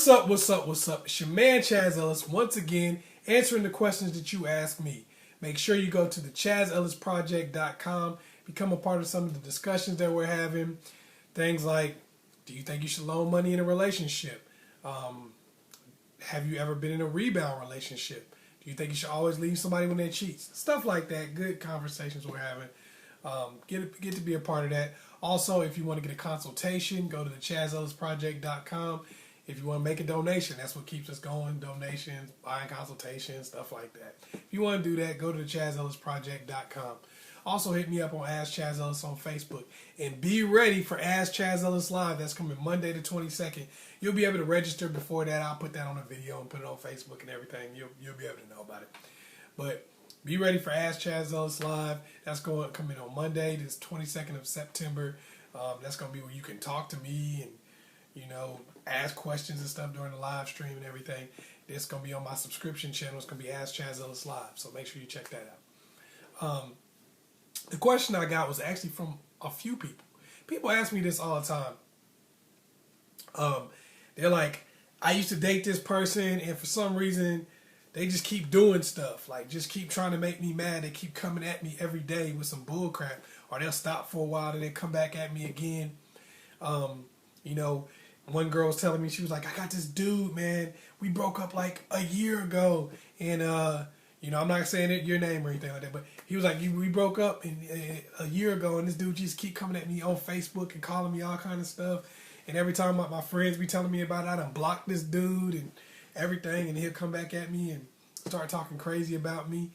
What's up, what's up, what's up? It's your man Chazz Ellis, once again, answering the questions that you asked me. Make sure you go to the ChazzEllisProject.com, become a part of some of the discussions that we're having. Things like, do you think you should loan money in a relationship? Have you ever been in a rebound relationship? Do you think you should always leave somebody when they cheat? Stuff like that. Good conversations we're having. Get to be a part of that. Also, if you want to get a consultation, go to the ChazzEllisProject.com. If you want to make a donation, that's what keeps us going. Donations, buying consultations, stuff like that. If you want to do that, go to the ChazzEllisProject.com. Also, hit me up on AskChazzEllis on Facebook. And be ready for AskChazzEllis Live. That's coming Monday the 22nd. You'll be able to register before that. I'll put that on a video and put it on Facebook and everything. You'll be able to know about it. But be ready for AskChazzEllis Live. That's going to come in on Monday, this 22nd of September. That's going to be where you can talk to me and, ask questions and stuff during the live stream and everything. It's going to be on my subscription channel. It's going to be AskChazzEllis Live. So make sure you check that out. The question I got was actually from a few people. People ask me this all the time. They're like, I used to date this person, and for some reason, they just keep doing stuff. Like, just keep trying to make me mad. They keep coming at me every day with some bull crap. Or they'll stop for a while, and then come back at me again. One girl was telling me, she was like, I got this dude, man. We broke up like a year ago. And, I'm not saying your name or anything like that, but he was like, we broke up a year ago, and this dude just keep coming at me on Facebook and calling me all kind of stuff. And every time my friends be telling me about it, I done blocked this dude and everything, and he'll come back at me and start talking crazy about me,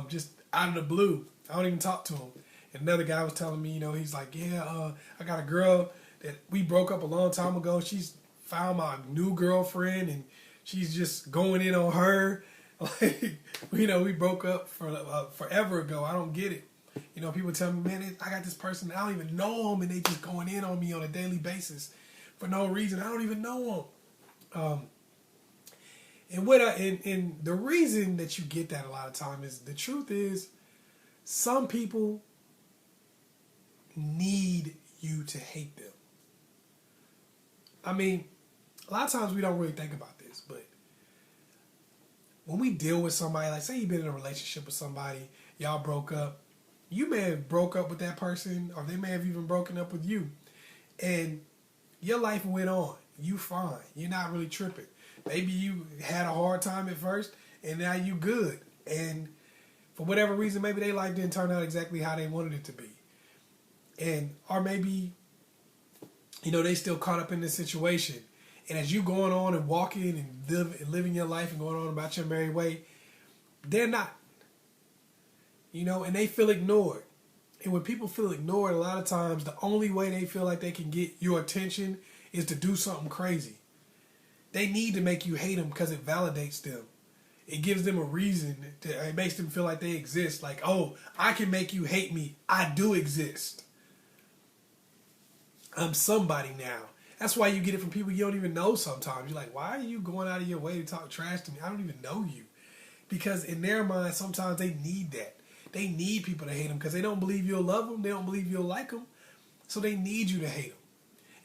just out of the blue. I don't even talk to him. And another guy was telling me, he's like, I got a girl that we broke up a long time ago. She's found my new girlfriend, and she's just going in on her. Like, we broke up forever ago. I don't get it. People tell me, man, I got this person, I don't even know them, and they just going in on me on a daily basis for no reason. I don't even know them. And the reason that you get that a lot of time is, the truth is, some people need you to hate them. I mean, a lot of times we don't really think about this, but when we deal with somebody, like say you've been in a relationship with somebody, y'all broke up, you may have broke up with that person, or they may have even broken up with you, and your life went on. You fine. You're not really tripping. Maybe you had a hard time at first, and now you good. And for whatever reason, maybe their life didn't turn out exactly how they wanted it to be. Or maybe, they still caught up in this situation. And as you going on and walking and living your life and going on about your merry way, they're not. And they feel ignored. And when people feel ignored, a lot of times, the only way they feel like they can get your attention is to do something crazy. They need to make you hate them because it validates them. It gives them a reason. It makes them feel like they exist. Like, oh, I can make you hate me. I do exist. I'm somebody now. That's why you get it from people you don't even know sometimes. You're like, why are you going out of your way to talk trash to me? I don't even know you. Because in their mind, sometimes they need that. They need people to hate them because they don't believe you'll love them. They don't believe you'll like them. So they need you to hate them.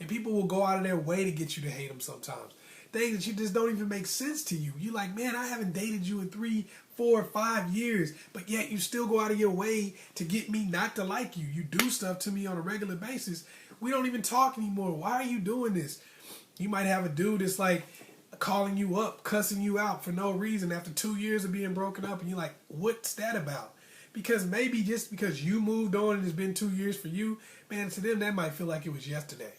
And people will go out of their way to get you to hate them sometimes. Things that you just don't even make sense to you. You're like, man, I haven't dated you in 3, 4, 5 years, but yet you still go out of your way to get me not to like you. You do stuff to me on a regular basis. We don't even talk anymore. Why are you doing this? You might have a dude that's like calling you up, cussing you out for no reason after 2 years of being broken up, and you're like, what's that about? Because maybe just because you moved on and it's been 2 years for you, man, to them that might feel like it was yesterday.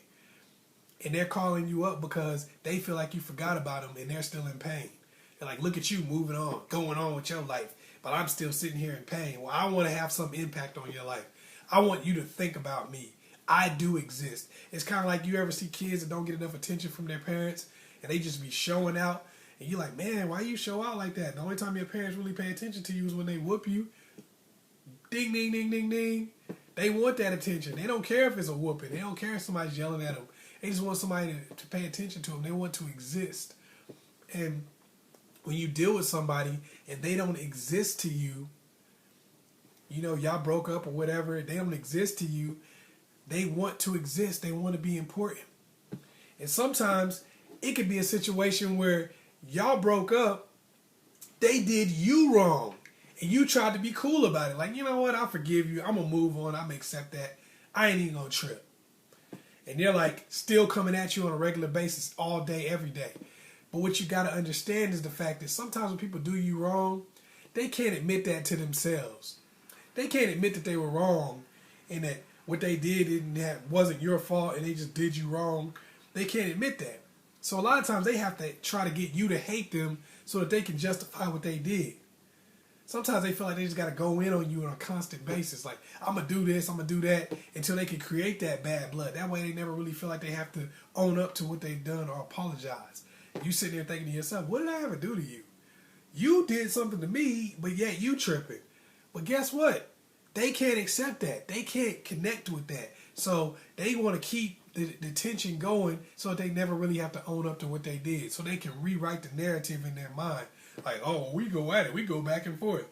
And they're calling you up because they feel like you forgot about them and they're still in pain. They're like, look at you moving on, going on with your life, but I'm still sitting here in pain. Well, I want to have some impact on your life. I want you to think about me. I do exist. It's kind of like you ever see kids that don't get enough attention from their parents and they just be showing out. And you're like, man, why you show out like that? The only time your parents really pay attention to you is when they whoop you. Ding, ding, ding, ding, ding. They want that attention. They don't care if it's a whooping. They don't care if somebody's yelling at them. They just want somebody to pay attention to them. They want to exist. And when you deal with somebody and they don't exist to you, y'all broke up or whatever, they don't exist to you, they want to exist. They want to be important. And sometimes it could be a situation where y'all broke up, they did you wrong, and you tried to be cool about it. Like, you know what, I forgive you, I'm going to move on, I'm going to accept that, I ain't even going to trip. And they're like still coming at you on a regular basis all day, every day. But what you got to understand is the fact that sometimes when people do you wrong, they can't admit that to themselves. They can't admit that they were wrong and that what they did wasn't your fault and they just did you wrong. They can't admit that. So a lot of times they have to try to get you to hate them so that they can justify what they did. Sometimes they feel like they just got to go in on you on a constant basis. Like, I'm going to do this, I'm going to do that, until they can create that bad blood. That way they never really feel like they have to own up to what they've done or apologize. You sitting there thinking to yourself, what did I ever do to you? You did something to me, but yet you tripping. But guess what? They can't accept that. They can't connect with that. So they want to keep the tension going so that they never really have to own up to what they did. So they can rewrite the narrative in their mind. Like, oh, we go at it. We go back and forth.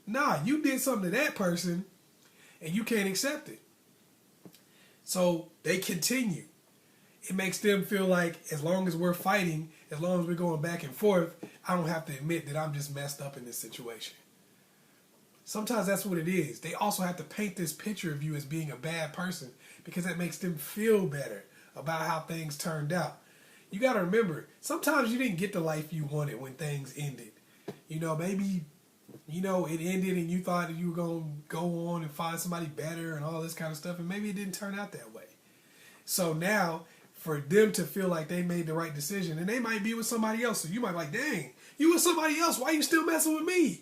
Nah, you did something to that person and you can't accept it. So they continue. It makes them feel like as long as we're fighting, as long as we're going back and forth, I don't have to admit that I'm just messed up in this situation. Sometimes that's what it is. They also have to paint this picture of you as being a bad person because that makes them feel better about how things turned out. You got to remember, sometimes you didn't get the life you wanted when things ended. You know, maybe, it ended and you thought that you were going to go on and find somebody better and all this kind of stuff, and maybe it didn't turn out that way. So now, for them to feel like they made the right decision, and they might be with somebody else, so you might be like, dang, you with somebody else, why you still messing with me?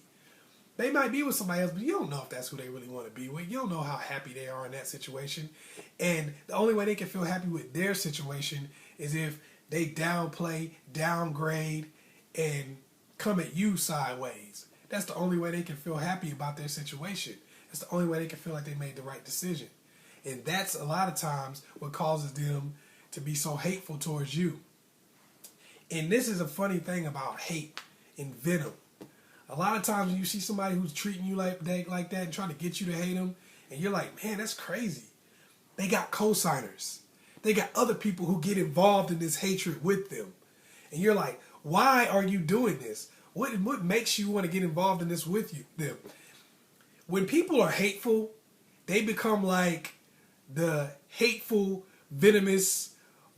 They might be with somebody else, but you don't know if that's who they really want to be with. You don't know how happy they are in that situation. And the only way they can feel happy with their situation is if they downplay, downgrade, and come at you sideways. That's the only way they can feel happy about their situation. That's the only way they can feel like they made the right decision. And that's a lot of times what causes them to be so hateful towards you. And this is a funny thing about hate and venom. A lot of times when you see somebody who's treating you like that and trying to get you to hate them, and you're like, man, that's crazy. They got co-signers. They got other people who get involved in this hatred with them. And you're like, why are you doing this? What makes you want to get involved in this with them? When people are hateful, they become like the hateful, venomous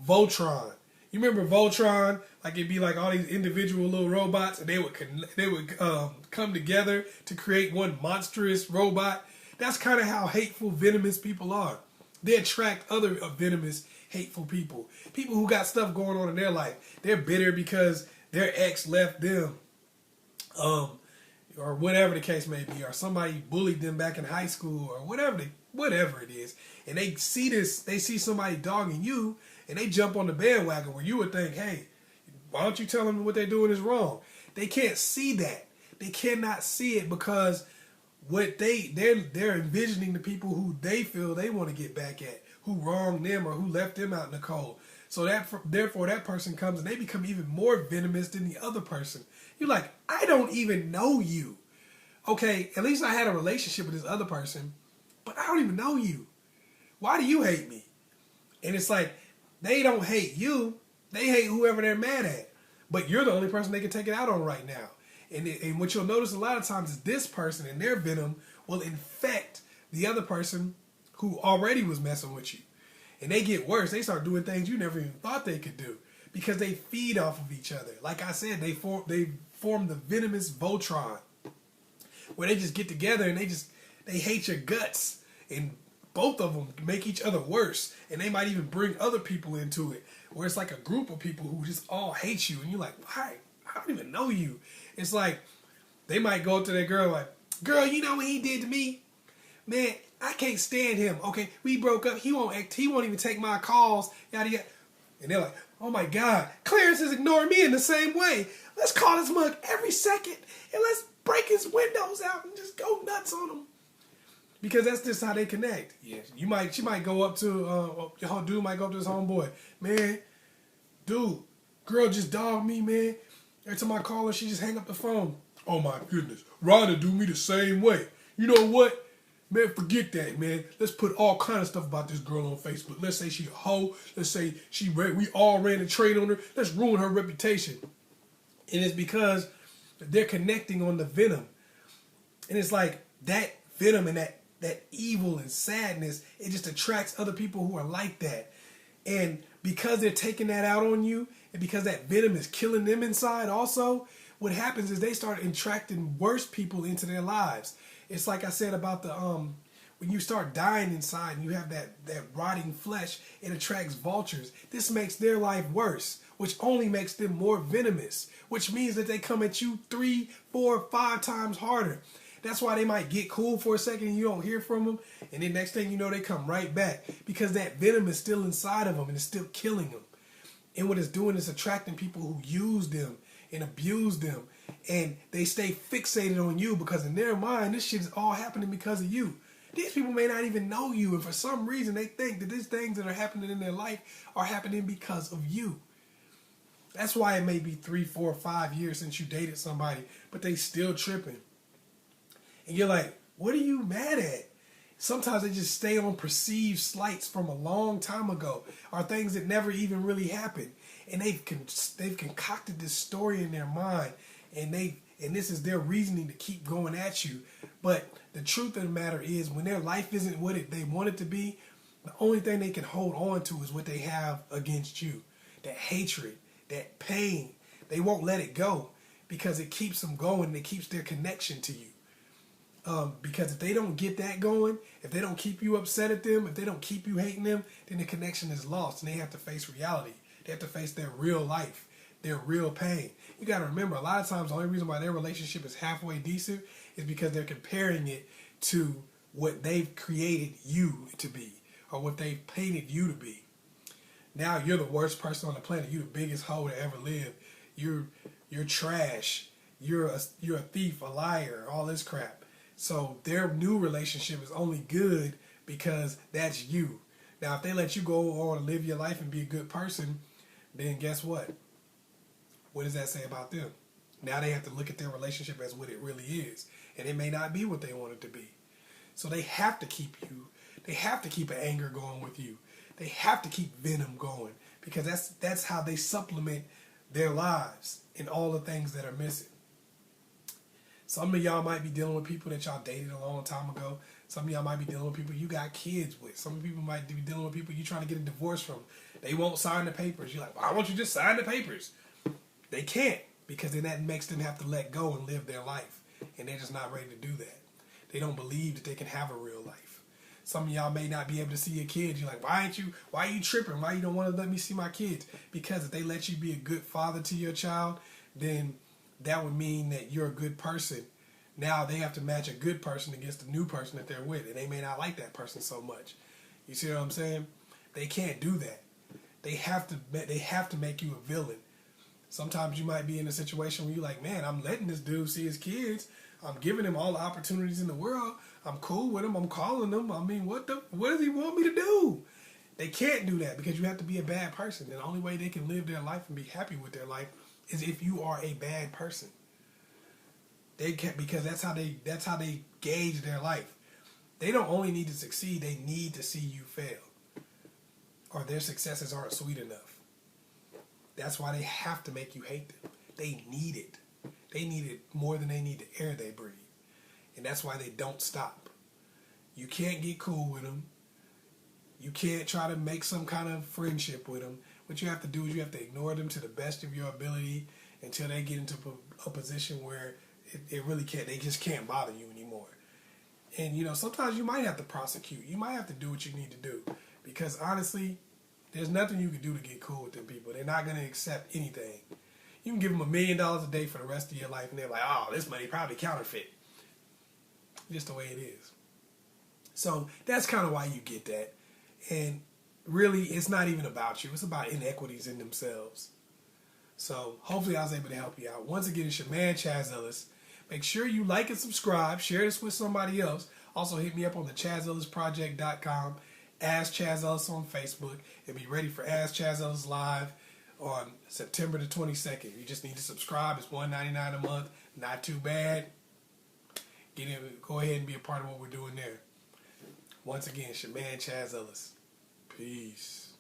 Voltron. You remember Voltron? Like, it'd be like all these individual little robots, and they would come together to create one monstrous robot. That's kind of how hateful, venomous people are. They attract other venomous, hateful people. People who got stuff going on in their life. They're bitter because their ex left them, or whatever the case may be, or somebody bullied them back in high school, or whatever it is. And they see somebody dogging you, and they jump on the bandwagon where you would think, hey, why don't you tell them what they're doing is wrong? They can't see that. They cannot see it because what they're envisioning the people who they feel they want to get back at, who wronged them or who left them out in the cold. So therefore that person comes and they become even more venomous than the other person. You're like, I don't even know you. Okay, at least I had a relationship with this other person, but I don't even know you. Why do you hate me? And it's like, they don't hate you. They hate whoever they're mad at. But you're the only person they can take it out on right now. And what you'll notice a lot of times is this person and their venom will infect the other person who already was messing with you. And they get worse. They start doing things you never even thought they could do because they feed off of each other. Like I said, they form the venomous Voltron where they just get together and they hate your guts. And both of them make each other worse. And they might even bring other people into it where it's like a group of people who just all hate you. And you're like, why? I don't even know you. It's like they might go up to their girl like, girl, you know what he did to me? Man, I can't stand him. Okay, we broke up. He won't even take my calls. Yada yada. And they're like, oh my God, Clarence is ignoring me in the same way. Let's call this mug every second and let's break his windows out and just go nuts on him. Because that's just how they connect. Yeah, she might go up to dude might go up to his homeboy. Man, dude, girl just dogged me, man. Every time I call her, she just hang up the phone. Oh my goodness, Rhonda do me the same way. You know what? Man, forget that, man. Let's put all kind of stuff about this girl on Facebook. Let's say she a hoe. Let's say we all ran a trade on her. Let's ruin her reputation. And it's because they're connecting on the venom. And it's like that venom and that evil and sadness, it just attracts other people who are like that. And because they're taking that out on you, and because that venom is killing them inside also, what happens is they start attracting worse people into their lives. It's like I said about the when you start dying inside and you have that rotting flesh, it attracts vultures. This makes their life worse, which only makes them more venomous, which means that they come at you 3, 4, 5 times harder. That's why they might get cool for a second and you don't hear from them, and then next thing you know, they come right back because that venom is still inside of them and it's still killing them. And what it's doing is attracting people who use them and abuse them, and they stay fixated on you because in their mind, this shit is all happening because of you. These people may not even know you, and for some reason, they think that these things that are happening in their life are happening because of you. That's why it may be 3, 4, 5 years since you dated somebody, but they still tripping. And you're like, what are you mad at? Sometimes they just stay on perceived slights from a long time ago, or things that never even really happened. And they've concocted this story in their mind, and this is their reasoning to keep going at you. But the truth of the matter is, when their life isn't what they want it to be, the only thing they can hold on to is what they have against you. That hatred, that pain. They won't let it go because it keeps them going and it keeps their connection to you. Because if they don't get that going, if they don't keep you upset at them, if they don't keep you hating them, then the connection is lost and they have to face reality. They have to face their real life, their real pain. You got to remember, a lot of times the only reason why their relationship is halfway decent is because they're comparing it to what they've created you to be or what they've painted you to be. Now you're the worst person on the planet. You're the biggest hoe to ever live. You're trash. You're a thief, a liar, all this crap. So their new relationship is only good because that's you. Now, if they let you go on and live your life and be a good person, then guess what? What does that say about them? Now they have to look at their relationship as what it really is. And it may not be what they want it to be. So they have to keep you. They have to keep an anger going with you. They have to keep venom going because that's how they supplement their lives and all the things that are missing. Some of y'all might be dealing with people that y'all dated a long time ago. Some of y'all might be dealing with people you got kids with. Some people might be dealing with people you're trying to get a divorce from. They won't sign the papers. You're like, why won't you just sign the papers? They can't because then that makes them have to let go and live their life. And they're just not ready to do that. They don't believe that they can have a real life. Some of y'all may not be able to see your kids. You're like, why are you tripping? Why you don't want to let me see my kids? Because if they let you be a good father to your child, then that would mean that you're a good person. Now they have to match a good person against the new person that they're with, and they may not like that person so much. You see what I'm saying? They can't do that. They have to make you a villain. Sometimes you might be in a situation where you're like, man, I'm letting this dude see his kids. I'm giving him all the opportunities in the world. I'm cool with him. I'm calling him. I mean, what does he want me to do? They can't do that because you have to be a bad person. And the only way they can live their life and be happy with their life is if you are a bad person. They can't, because that's how they gauge their life. They don't only need to succeed, they need to see you fail. Or their successes aren't sweet enough. That's why they have to make you hate them. They need it. They need it more than they need the air they breathe. And that's why they don't stop. You can't get cool with them. You can't try to make some kind of friendship with them. What you have to do is you have to ignore them to the best of your ability until they get into a position where it really can't. They just can't bother you anymore. And, you know, sometimes you might have to prosecute. You might have to do what you need to do. Because, honestly, there's nothing you can do to get cool with them people. They're not going to accept anything. You can give them $1 million a day for the rest of your life, and they're like, oh, this money probably counterfeit. Just the way it is. So that's kind of why you get that. And really, it's not even about you. It's about inequities in themselves. So hopefully I was able to help you out. Once again, it's your man, Chazz Ellis. Make sure you like and subscribe. Share this with somebody else. Also, hit me up on the ChazzEllisProject.com. Ask Chazz Ellis on Facebook. And be ready for Ask Chazz Ellis Live on September the 22nd. You just need to subscribe. It's $1.99 a month. Not too bad. Go ahead and be a part of what we're doing there. Once again, it's your man Chazz Ellis. Peace.